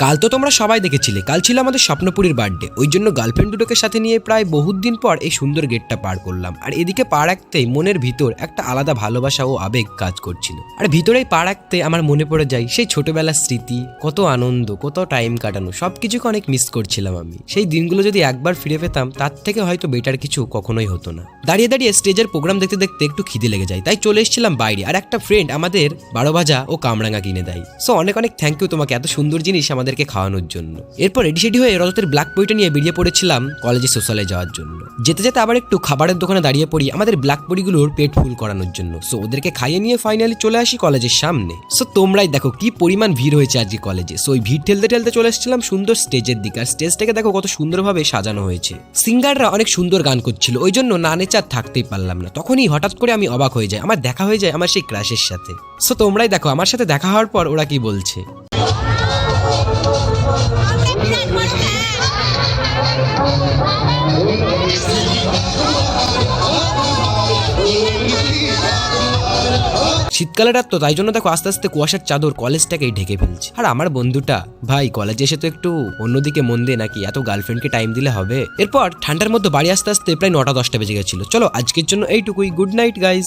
কাল তো তোমরা সবাই দেখেছিলে, কাল ছিল আমাদের স্বপ্নপুরীর বার্থডে। ওই জন্য গার্লফ্রেন্ড দুটোকে সাথে নিয়ে প্রায় বহুত দিন পর এই সুন্দর গেটটা পার করলাম। আর এদিকে পা রাখতেই মনের ভিতর একটা আলাদা ভালোবাসা ও আবেগ কাজ করছিল। আর ভিতরেই পা রাখতে আমার মনে পড়ে যায় সেই ছোটবেলার স্মৃতি, কত আনন্দ, কত টাইম কাটানো, সবকিছুকে অনেক মিস করছিলাম আমি। সেই দিনগুলো যদি একবার ফিরে পেতাম তার থেকে হয়তো বেটার কিছু কখনোই হতো না। দাঁড়িয়ে দাঁড়িয়ে স্টেজের প্রোগ্রাম দেখতে দেখতে একটু খিদে লেগে যায়, তাই চলে এসেছিলাম বাইরে। আর একটা ফ্রেন্ড আমাদের 12 ভাজা ও কামরাঙা কিনে দেয়। সো অনেক অনেক থ্যাংক ইউ তোমাকে এত সুন্দর জিনিস আমাদেরকে খাওয়ানোর জন্য। এরপর রেডি সেডি হয়ে রজতের ব্ল্যাক বইটা নিয়ে বেরিয়ে পড়েছিলাম কলেজে সোশ্যালে যাওয়ার জন্য। যেতে যেতে আবার একটু খাবারের দোকানে দাঁড়িয়ে পড়ি আমাদের ব্ল্যাক বড়িগুলোর পেট ফুল করানোর জন্য। সো ওদেরকে খাইয়ে নিয়ে ফাইনালি চলে আসি কলেজের সামনে। সো তোমরাই দেখো কি পরিমাণ ভিড় হয়েছে আজকে কলেজে। সো ওই ভিড় ঠেলতে ঠেলতে চলে এসেছিলাম সুন্দর স্টেজের দিকে। আর স্টেজটাকে দেখো কত সুন্দরভাবে সাজানো হয়েছে। সিঙ্গাররা অনেক সুন্দর গান করছিল, ওই জন্য না নেচে আর থাকতেই পারলাম না। তখনই হঠাৎ করে আমি অবাক হয়ে যাই, আমার দেখা হয়ে যায় আমার সেই ক্রাশের সাথে। সো তোমরাই দেখো আমার সাথে দেখা হওয়ার পর ওরা কি বলছে। শীতকালের রাত তো, তাই জন্য দেখো আস্তে আস্তে কুয়াশার চাদর কলেজটাকেই ঢেকে ফেলছে। আর আমার বন্ধুটা ভাই কলেজে এসে তো একটু অন্যদিকে মন দিয়ে নাকি, এত গার্লফ্রেন্ডকে টাইম দিলে হবে। এরপর ঠান্ডার মধ্যে বাড়ি আসতে আসতে প্রায় 9টা 10টা বেজে গেছিল। চলো আজকের জন্য এইটুকুই। Good night guys.